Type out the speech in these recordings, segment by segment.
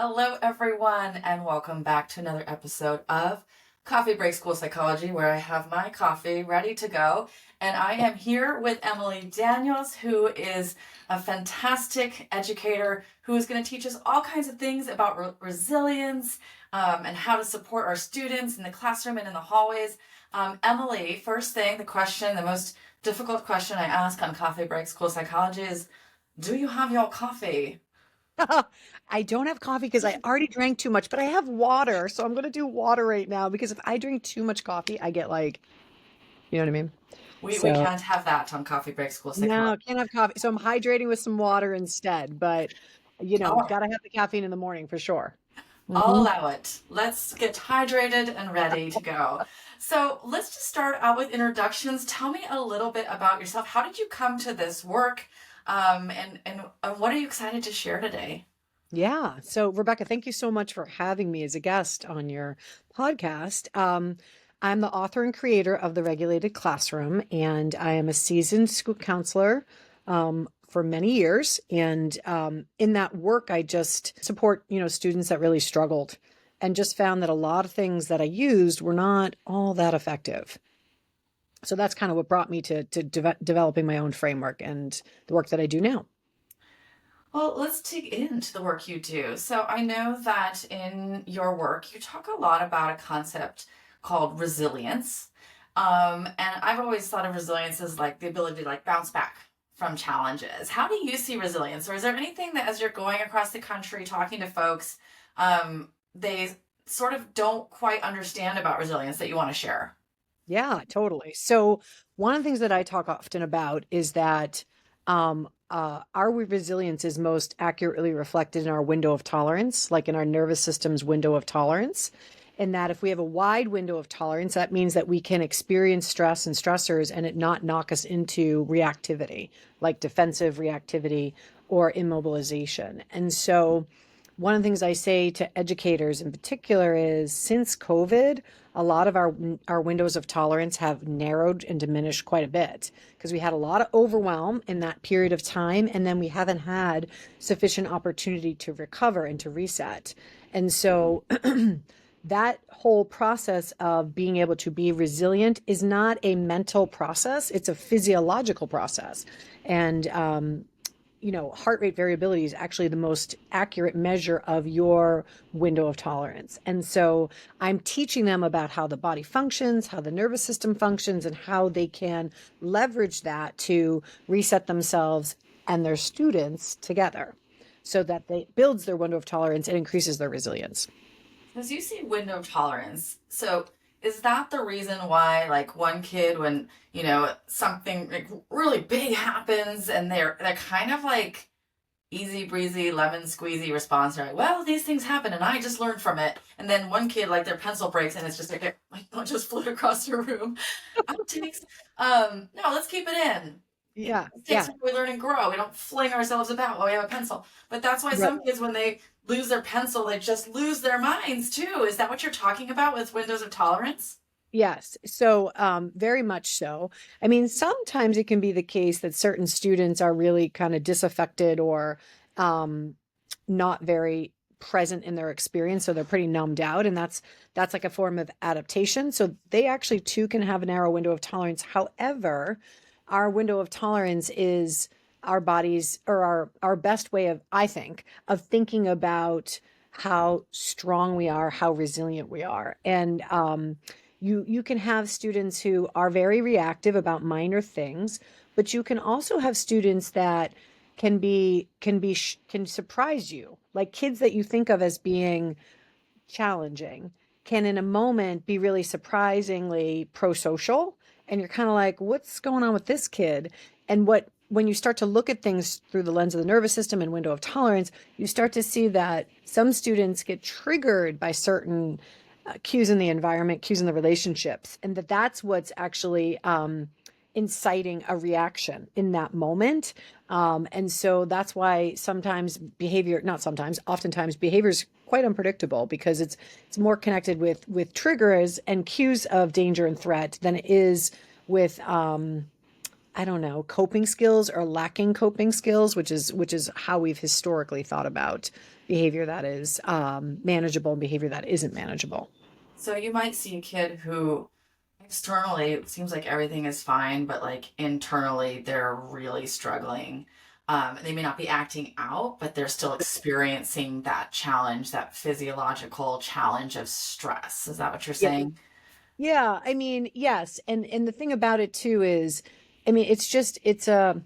Hello, everyone, and welcome back to another episode of Coffee Break School Psychology, where I have my coffee ready to go. And I am here with Emily Daniels, who is a fantastic educator who is going to teach us all kinds of things about resilience and how to support our students in the classroom and in the hallways. Emily, first thing, the most difficult question I ask on Coffee Break School Psychology is, do you have your coffee? I don't have coffee because I already drank too much, but I have water. So I'm going to do water right now because if I drink too much coffee, I get like, you know what I mean? We So can't have that on Coffee Break School Psychology. no, can't have coffee. So I'm hydrating with some water instead, but Oh, got to have the caffeine in the morning for sure. I'll Hmm. allow it. Let's get hydrated and ready to go. So let's just start out with introductions. Tell me a little bit about yourself. How did you come to this work? And what are you excited to share today? Yeah. So Rebecca, thank you so much for having me as a guest on your podcast. I'm the author and creator of The Regulated Classroom, and I am a seasoned school counselor for many years. And in that work, I just support, students that really struggled and just found that a lot of things that I used were not all that effective. So that's kind of what brought me to developing my own framework and the work that I do now. Well, let's dig into the work you do. So I know that in your work, you talk a lot about a concept called resilience. And I've always thought of resilience as like the ability to like bounce back from challenges. How do you see resilience? Or is there anything that as you're going across the country talking to folks, they sort of don't quite understand about resilience that you want to share? Yeah, totally. So one of the things that I talk often about is that our resilience is most accurately reflected in our window of tolerance, like in our nervous system's window of tolerance. And that if we have a wide window of tolerance, that means that we can experience stress and stressors and it not knock us into reactivity, like defensive reactivity or immobilization. And so one of the things I say to educators in particular is since COVID, a lot of our windows of tolerance have narrowed and diminished quite a bit because we had a lot of overwhelm in that period of time and then we haven't had sufficient opportunity to recover and to reset. And so that whole process of being able to be resilient is not a mental process, it's a physiological process. And heart rate variability is actually the most accurate measure of your window of tolerance. And so I'm teaching them about how the body functions, how the nervous system functions, and how they can leverage that to reset themselves and their students together so that they builds their window of tolerance and increases their resilience. Because you see window tolerance. So is that the reason why like one kid when, something like really big happens and they're kind of like easy breezy lemon squeezy response. They're like, well, these things happen and I just learned from it. And then one kid like their pencil breaks and it's just like don't just float across the room. Outtakes. No, let's keep it in. Yeah, Takes yeah, where we learn and grow. We don't fling ourselves about while we have a pencil. But that's why right. some kids, when they lose their pencil, they just lose their minds too. Is that what you're talking about with windows of tolerance? Yes. So, very much so. I mean, sometimes it can be the case that certain students are really kind of disaffected or um, not very present in their experience, so they're pretty numbed out, and that's like a form of adaptation. So they actually too can have a narrow window of tolerance. However, our window of tolerance is our bodies or our best way of, I think, of thinking about how strong we are, how resilient we are, and you can have students who are very reactive about minor things, but you can also have students that can surprise you. Like kids that you think of as being challenging can in a moment be really surprisingly pro-social, and you're kind of like, what's going on with this kid? And what when you start to look at things through the lens of the nervous system and window of tolerance, you start to see that some students get triggered by certain cues in the environment, cues in the relationships, and that's what's actually inciting a reaction in that moment. And so that's why sometimes behavior, not sometimes, oftentimes behavior is quite unpredictable because it's more connected with triggers and cues of danger and threat than it is with I don't know, coping skills or lacking coping skills, which is how we've historically thought about behavior that is manageable and behavior that isn't manageable. So you might see a kid who externally it seems like everything is fine, but like internally they're really struggling. They may not be acting out, but they're still experiencing that challenge, that physiological challenge of stress. Is that what you're Yeah. saying? Yeah, I mean, yes, and the thing about it too is, I mean, it's a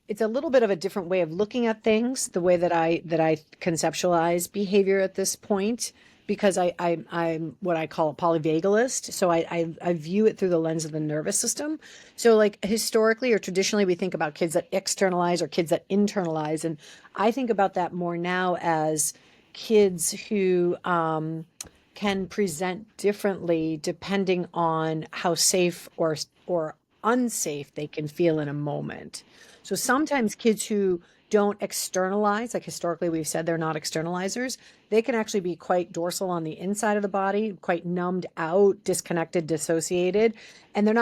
little bit of a different way of looking at things, the way that I conceptualize behavior at this point, because I'm what I call a polyvagalist. So I view it through the lens of the nervous system. So like historically or traditionally, we think about kids that externalize or kids that internalize, and I think about that more now as kids who can present differently depending on how safe or unsafe they can feel in a moment. So sometimes kids who don't externalize, like historically we've said they're not externalizers, they can actually be quite dorsal on the inside of the body, quite numbed out, disconnected, dissociated, and they're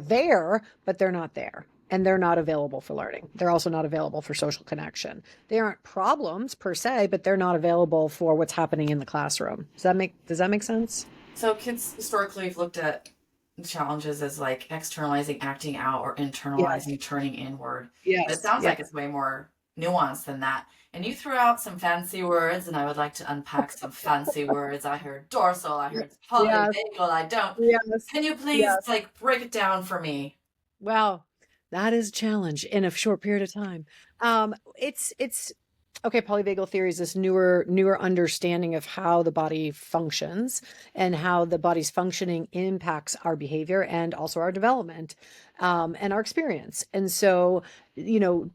there, but they're not there. And they're not available for learning. They're also not available for social connection. They aren't problems per se, but they're not available for what's happening in the classroom. Does that make sense? So kids historically have looked at challenges as like externalizing, acting out, or Yes. internalizing, turning inward. But it Yes. sounds Yeah. like it's way more nuanced than that. And you threw out some fancy words, and I would like to unpack some fancy words. I heard dorsal, I heard Yes. polyvagal, I don't. Yes. Can you please Yes. like break it down for me? Wow, that is a challenge in a short period of time. It's okay. Polyvagal theory is this newer understanding of how the body functions and how the body's functioning impacts our behavior and also our development, and our experience. And so,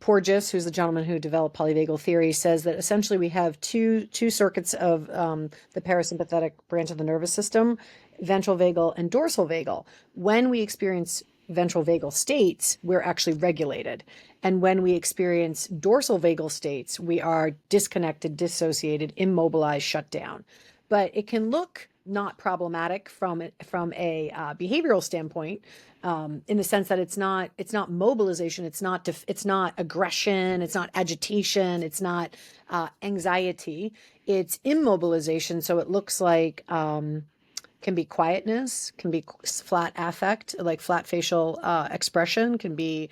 Porges, who's the gentleman who developed polyvagal theory, says that essentially we have two circuits of the parasympathetic branch of the nervous system, ventral vagal and dorsal vagal. When we experience ventral vagal states, we're actually regulated. And when we experience dorsal vagal states, we are disconnected, dissociated, immobilized, shut down. But it can look not problematic from a behavioral standpoint, in the sense that it's not mobilization, it's not aggression, it's not agitation, it's not anxiety, it's immobilization. So it looks like can be quietness, can be flat affect, like flat facial expression, can be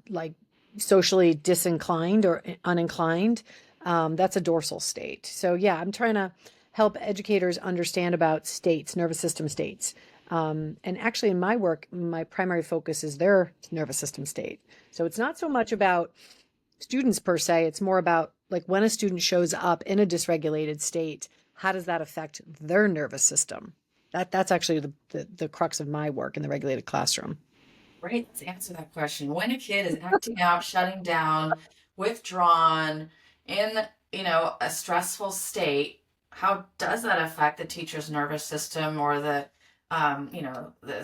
like socially disinclined or uninclined. That's a dorsal state. So, yeah, I'm trying to help educators understand about states, nervous system states. And actually, in my work, my primary focus is their nervous system state. So, it's not so much about students per se, it's more about like when a student shows up in a dysregulated state, how does that affect their nervous system? That's actually the crux of my work in the regulated classroom. Right, let's answer that question. When a kid is acting out, shutting down, withdrawn, in, a stressful state, how does that affect the teacher's nervous system or the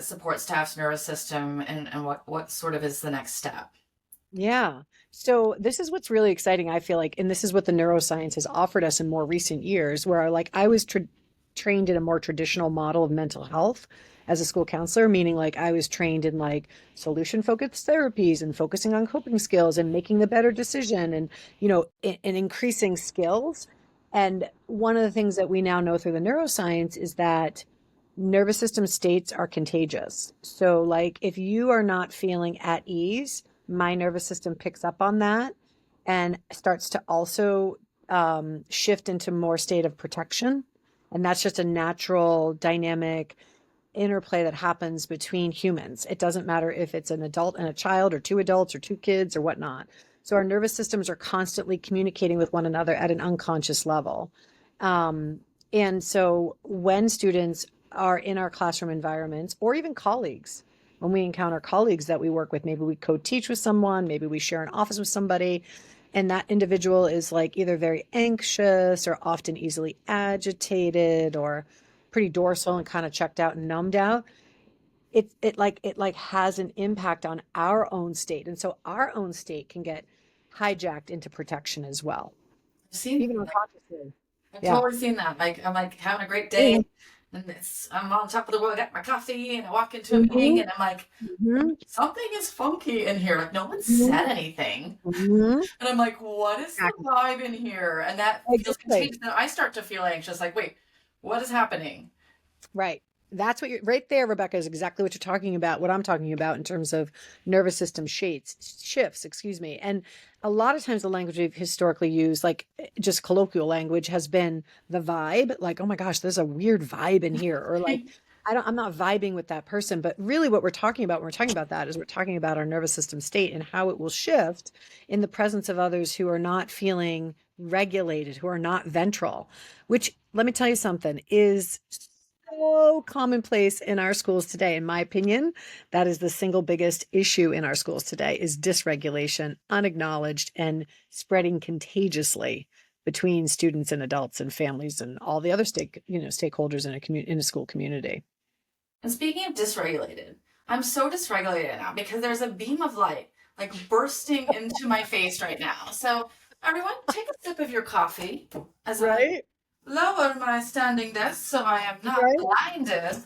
support staff's nervous system and what sort of is the next step? Yeah. So this is what's really exciting, I feel like, and this is what the neuroscience has offered us in more recent years, where like I was trained in a more traditional model of mental health as a school counselor, meaning like I was trained in like solution focused therapies and focusing on coping skills and making the better decision and, and increasing skills. And one of the things that we now know through the neuroscience is that nervous system states are contagious. So, like, if you are not feeling at ease, my nervous system picks up on that and starts to also shift into more state of protection. And that's just a natural dynamic interplay that happens between humans. It doesn't matter if it's an adult and a child, or two adults, or two kids, or whatnot. So, our nervous systems are constantly communicating with one another at an unconscious level. And so when students are in our classroom environments, or even colleagues, when we encounter colleagues that we work with, maybe we co-teach with someone, maybe we share an office with somebody, and that individual is like either very anxious or often easily agitated or pretty dorsal and kind of checked out and numbed out. It like has an impact on our own state. And so our own state can get hijacked into protection as well, I've seen even like unconsciously. I've Yeah. totally seen that. Like I'm like having a great day and I'm on top of the world. I got my coffee, and I walk into a meeting, Mhm, and I'm like, mhm, something is funky in here. Like no one mhm, said anything, mhm. and I'm like, what is the Exactly. vibe in here? And that feels Exactly. contagious. And I start to feel anxious. Like, wait, what is happening? Right. That's what you're right there, Rebecca, is exactly what you're talking about, what I'm talking about in terms of nervous system shifts, excuse me. And a lot of times the language we've historically used, like just colloquial language, has been the vibe, like, oh my gosh, there's a weird vibe in here, or like, I'm not vibing with that person. But really what we're talking about when we're talking about that is we're talking about our nervous system state and how it will shift in the presence of others who are not feeling regulated, who are not ventral, which let me tell you something is so commonplace in our schools today. In my opinion, that is the single biggest issue in our schools today is dysregulation, unacknowledged and spreading contagiously between students and adults and families and all the other stakeholders in in a school community. And speaking of dysregulated, I'm so dysregulated now because there's a beam of light like bursting into my face right now. So, everyone, take a sip of your coffee as I Right? lower my standing desk so I am not Right? blinded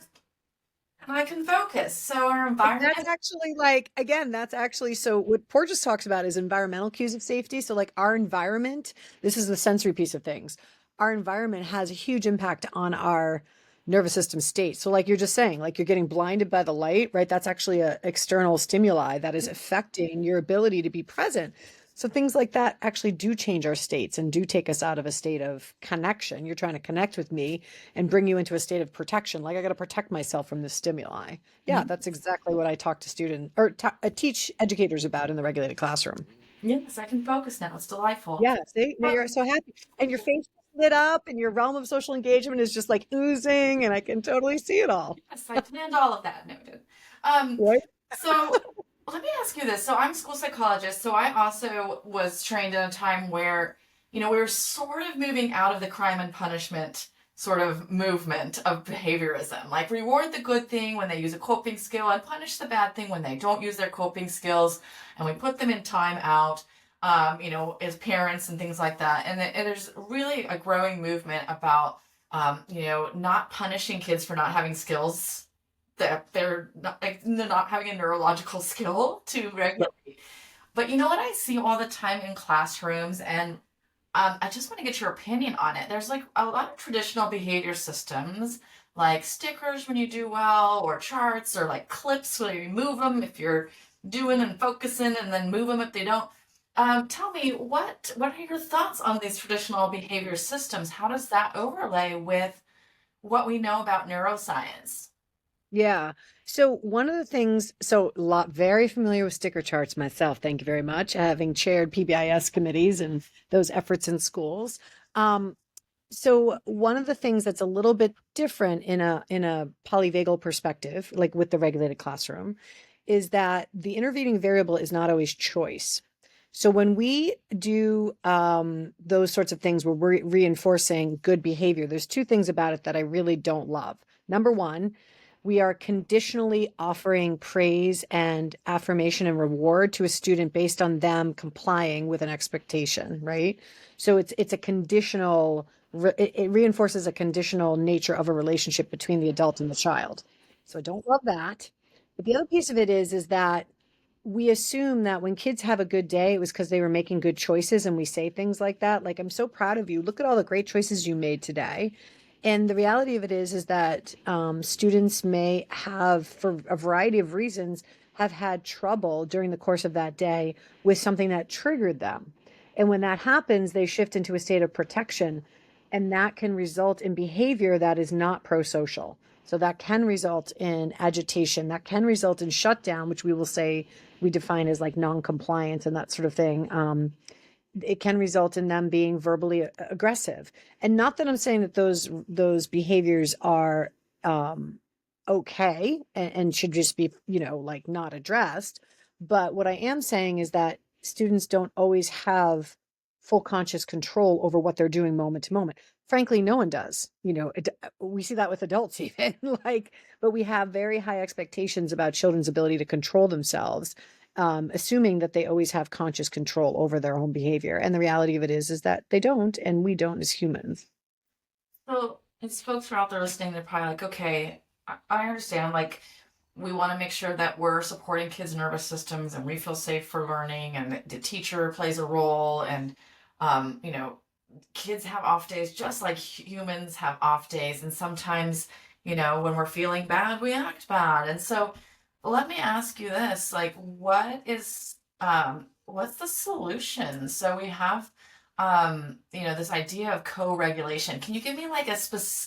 and I can focus. So, our And that's environment. actually like, again, that's actually so what Porges talks about is environmental cues of safety. So, like our environment, this is the sensory piece of things. Our environment has a huge impact on our nervous system state. So, like you're just saying, like you're getting blinded by the light, right? That's actually a external stimuli that is affecting your ability to be present. So things like that actually do change our states and do take us out of a state of connection. You're trying to connect with me and bring you into a state of protection. Like I got to protect myself from this stimuli. Yeah, that's exactly what I talk to students or teach educators about in the regulated classroom. Yes, I can focus now. It's delightful. Yeah, see, now But you're so happy, and your face is lit up, and your realm of social engagement is just like oozing, and I can totally see it all. yes, I planned all of that. Noted. Um, Right? so let me ask you this. So I'm a school psychologist. So I also was trained in a time where, we were sort of moving out of the crime and punishment sort of movement of behaviorism. Like reward the good thing when they use a coping skill and punish the bad thing when they don't use their coping skills. And we put them in time out, as parents and things like that. And there's really a growing movement about not punishing kids for not having skills that they're not having a neurological skill to regulate. But you know what I see all the time in classrooms, and I just want to get your opinion on it. There's like a lot of traditional behavior systems, like stickers when you do well, or charts, or like clips where you move them if you're doing and focusing, and then move them if they don't. Tell me what are your thoughts on these traditional behavior systems? How does that overlay with what we know about neuroscience? Yeah. So one of the things, so a lot very familiar with sticker charts myself. Thank you very much. Having chaired PBIS committees and those efforts in schools. Um, so one of the things that's a little bit different in a polyvagal perspective, like with the regulated classroom, is that the intervening variable is not always choice. So when we do those sorts of things where we're reinforcing good behavior, there's two things about it that I really don't love. Number one, we are conditionally offering praise and affirmation and reward to a student based on them complying with an expectation, right? So it's a conditional, it reinforces a conditional nature of a relationship between the adult and the child. So I don't love that. But the other piece of it is that we assume that when kids have a good day, it was because they were making good choices, and we say things like that. Like, I'm so proud of you. Look at all the great choices you made today. And the reality of it is that students may have, for a variety of reasons, have had trouble during the course of that day with something that triggered them. And when that happens, they shift into a state of protection, and that can result in behavior that is not pro-social. So that can result in agitation, that can result in shutdown, which we will say we define as like non-compliance and that sort of thing. It can result in them being verbally aggressive. And not that I'm saying that those behaviors are okay and should just be, like not addressed. But what I am saying is that students don't always have full conscious control over what they're doing moment to moment. Frankly, no one does. We see that with adults even like, but we have very high expectations about children's ability to control themselves, assuming that they always have conscious control over their own behavior. And the reality of it is that they don't, and we don't as humans. So It's folks who are out there listening, they're probably like, okay, I understand. Like, we want to make sure that we're supporting kids' nervous systems and we feel safe for learning, and the teacher plays a role. And, you know, kids have off days just like humans have off days. And sometimes, you know, when we're feeling bad, we act bad. And so let me ask you this, like, what's the solution? So we have, you know, this idea of co-regulation. Can you give me like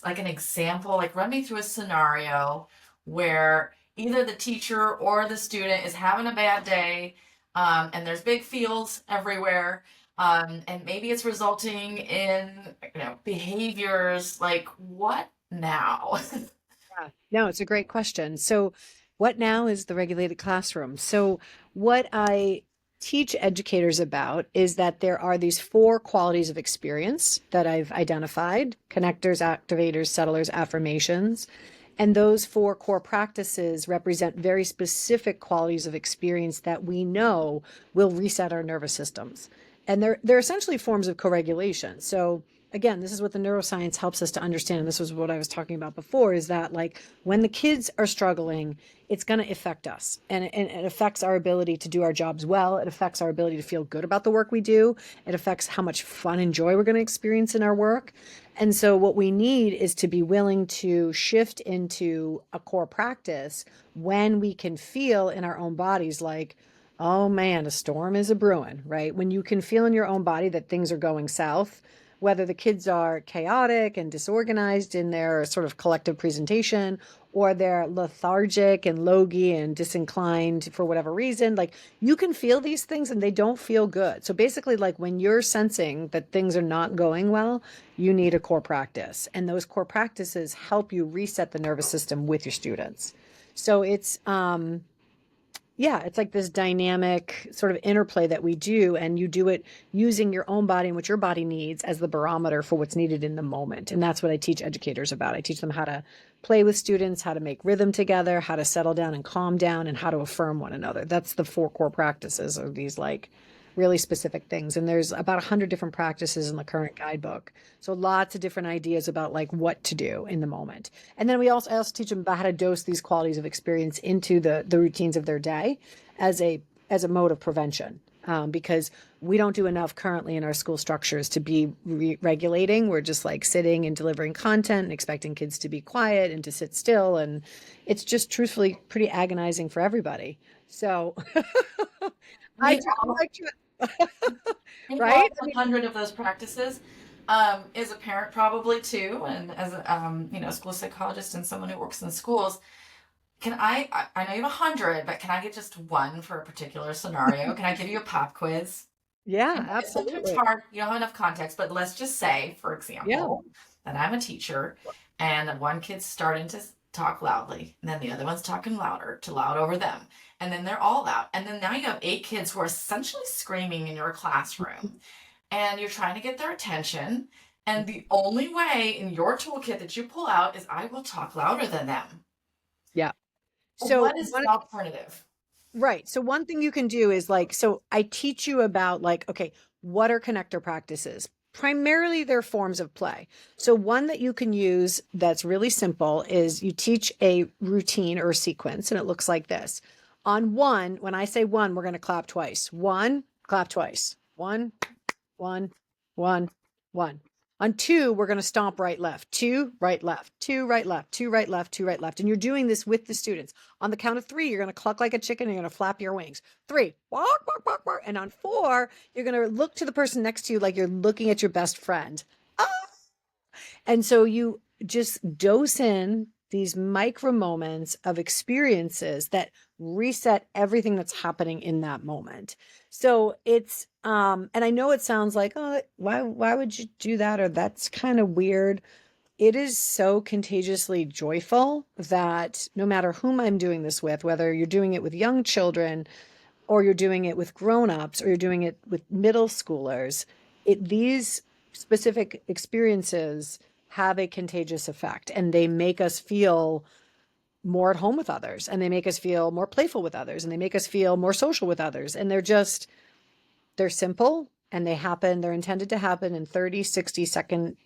like an example, like run me through a scenario where either the teacher or the student is having a bad day, and there's big fields everywhere, and maybe it's resulting in, you know, behaviors like what now? Yeah. No, it's a great question. So, what now is the regulated classroom? So, what I teach educators about is that there are these four qualities of experience that I've identified: connectors, activators, settlers, affirmations. And those four core practices represent very specific qualities of experience that we know will reset our nervous systems. And they're essentially forms of co-regulation. So again, this is what the neuroscience helps us to understand. And this was what I was talking about before, is that like when the kids are struggling, it's going to affect us, and it affects our ability to do our jobs well. It affects our ability to feel good about the work we do. It affects how much fun and joy we're going to experience in our work. And so what we need is to be willing to shift into a core practice when we can feel in our own bodies like, oh man, a storm is a brewing, right? When you can feel in your own body that things are going south, whether the kids are chaotic and disorganized in their sort of collective presentation, or they're lethargic and logy and disinclined for whatever reason, like you can feel these things and they don't feel good. So basically, like when you're sensing that things are not going well, you need a core practice. And those core practices help you reset the nervous system with your students. So yeah, it's like this dynamic sort of interplay that we do, and you do it using your own body and what your body needs as the barometer for what's needed in the moment. And that's what I teach educators about. I teach them how to play with students, how to make rhythm together, how to settle down and calm down, and how to affirm one another. That's the four core practices of these like really specific things. And there's about 100 different practices in the current guidebook. So lots of different ideas about like what to do in the moment. And then I also teach them about how to dose these qualities of experience into the routines of their day as a mode of prevention. Because we don't do enough currently in our school structures to be regulating. We're just like sitting and delivering content and expecting kids to be quiet and to sit still. And it's just truthfully pretty agonizing for everybody. So I We try, all I try, think right? all I mean, 100 of those practices, as a parent probably too, and as a, you know, school psychologist and someone who works in schools, can I know you have 100, but can I get just one for a particular scenario? Can I give you a pop quiz? yeah, And sometimes absolutely. hard, you don't have enough context, but let's just say, for Yeah. example, that I'm a teacher and one kid's starting to talk loudly, and then the other one's talking louder to loud over them. And then they're all loud. And then now you have 8 kids who are essentially screaming in your classroom, and you're trying to get their attention. And the only way in your toolkit that you pull out is I will talk louder than them. Yeah. So What is one the alternative? Right. So one thing you can do is like, so I teach you about like, okay, what are connector practices? Primarily they're forms of play. So one that you can use that's really simple is you teach a routine or a sequence, and it looks like this. On one, when I say one, we're going to clap twice. One, clap twice. One, one, one, one. On two, we're going to stomp right, left, two, right, left, two, right, left, two, right, left, two, right, left. And you're doing this with the students. On the count of three, you're going to cluck like a chicken. And you're going to flap your wings. Three, walk, walk, walk, walk. And on four, you're going to look to the person next to you like you're looking at your best friend. Ah! And so you just dose in these micro moments of experiences that reset everything that's happening in that moment. So it's and I know it sounds like, oh, why would you do that, or that's kind of weird. It is so contagiously joyful that no matter whom I'm doing this with, whether you're doing it with young children or you're doing it with grown-ups or you're doing it with middle schoolers, these specific experiences have a contagious effect, and they make us feel more at home with others, and they make us feel more playful with others, and they make us feel more social with others. And they're simple, and they're intended to happen in 30, 60 second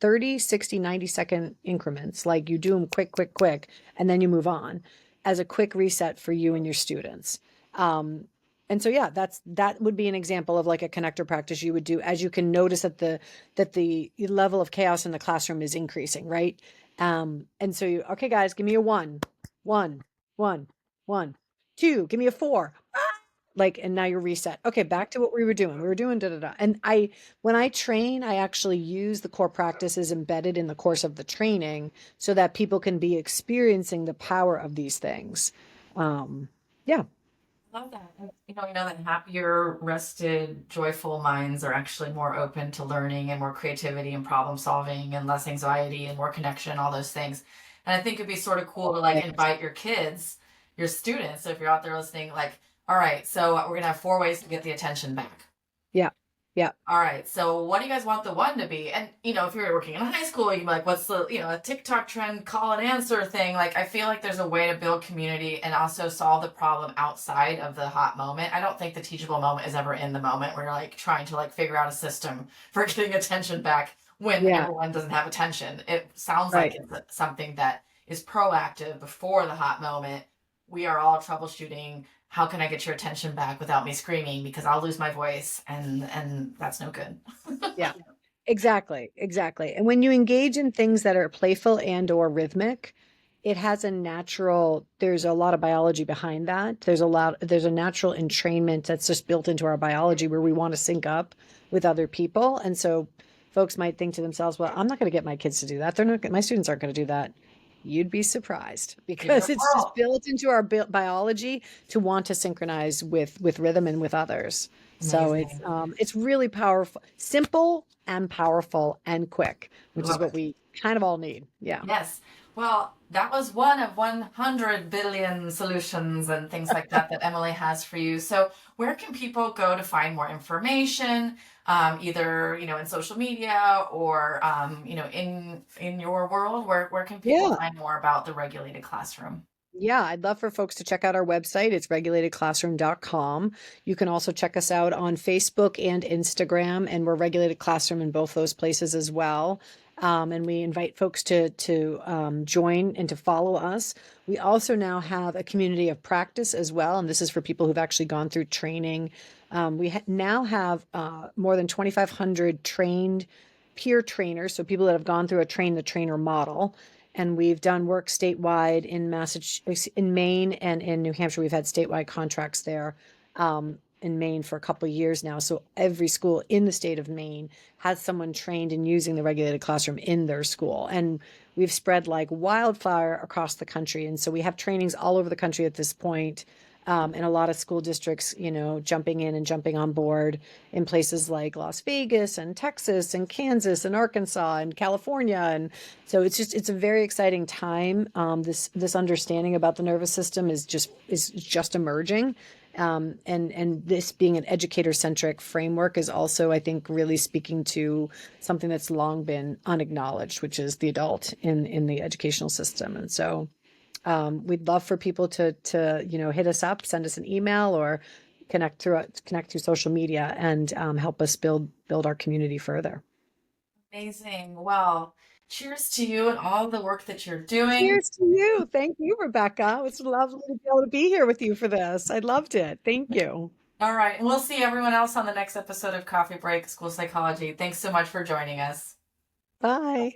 30, 60, 90-second increments. Like you do them quick, quick, quick, and then you move on as a quick reset for you and your students. Um, and so yeah, that would be an example of like a connector practice you would do as you can notice that the level of chaos in the classroom is increasing, right? And so you, okay, guys, give me a one, one, two, give me a four. Like, and now you're reset. Okay, back to what we were doing. We were doing da da da. And when I train, I actually use the core practices embedded in the course of the training so that people can be experiencing the power of these things. Yeah, Love that. And, that happier, rested, joyful minds are actually more open to learning and more creativity and problem solving and less anxiety and more connection, all those things. And I think it'd be sort of cool to like right. invite your kids, your students, so if you're out there listening, like, all right, so we're gonna have 4 ways to get the attention back. Yeah, yeah, All right, so what do you guys want the one to be? And if you're working in high school, you can be like, what's the a TikTok trend call and answer thing? Like, I feel like there's a way to build community and also solve the problem outside of the hot moment. I don't think the teachable moment is ever in the moment where you're like trying to like figure out a system for getting attention back when yeah, everyone doesn't have attention. It sounds like right. it's something that is proactive before the hot moment. We are all troubleshooting, how can I get your attention back without me screaming because I'll lose my voice and that's no good. Yeah. Exactly, exactly. And when you engage in things that are playful and or rhythmic, it has a natural, there's a lot of biology behind that. There's a natural entrainment that's just built into our biology where we want to sync up with other people. And so folks might think to themselves, well, I'm not going to get my kids to do that. They're not, my students aren't going to do that. You'd be surprised Give it a because it's just whirl. built into our biology to want to synchronize with rhythm and with others. So Amazing. it's really powerful, simple and powerful and quick, which is Love what it. we kind of all need. Yeah. Yes. Well, that was one of 100 billion solutions and things like that that Emily has for you. So, where can people go to find more information? Either in social media or in your world. Where can people Yeah. find more about the regulated classroom? Yeah, I'd love for folks to check out our website. It's regulatedclassroom.com. You can also check us out on Facebook and Instagram, and we're Regulated Classroom in both those places as well. And we invite folks to join and to follow us. We also now have a community of practice as well, and this is for people who've actually gone through training. Now have more than 2,500 trained peer trainers, so people that have gone through a train the trainer model, and we've done work statewide in Massachusetts, in Maine, and in New Hampshire. We've had statewide contracts there in Maine for a couple of years now. So every school in the state of Maine has someone trained in using the regulated classroom in their school, and we've spread like wildfire across the country. And so we have trainings all over the country at this point. And a lot of school districts, jumping in and jumping on board in places like Las Vegas and Texas and Kansas and Arkansas and California. And so it's a very exciting time. This understanding about the nervous system is just emerging. And this being an educator centric framework is also, I think, really speaking to something that's long been unacknowledged, which is the adult in the educational system. And so we'd love for people to hit us up, send us an email, or connect through social media and help us build our community further. Amazing. Well, cheers to you and all the work that you're doing. Cheers to you. Thank you, Rebecca. It's lovely to be able to be here with you for this. I loved it. Thank you. All right. And we'll see everyone else on the next episode of Coffee Break School Psychology. Thanks so much for joining us. Bye.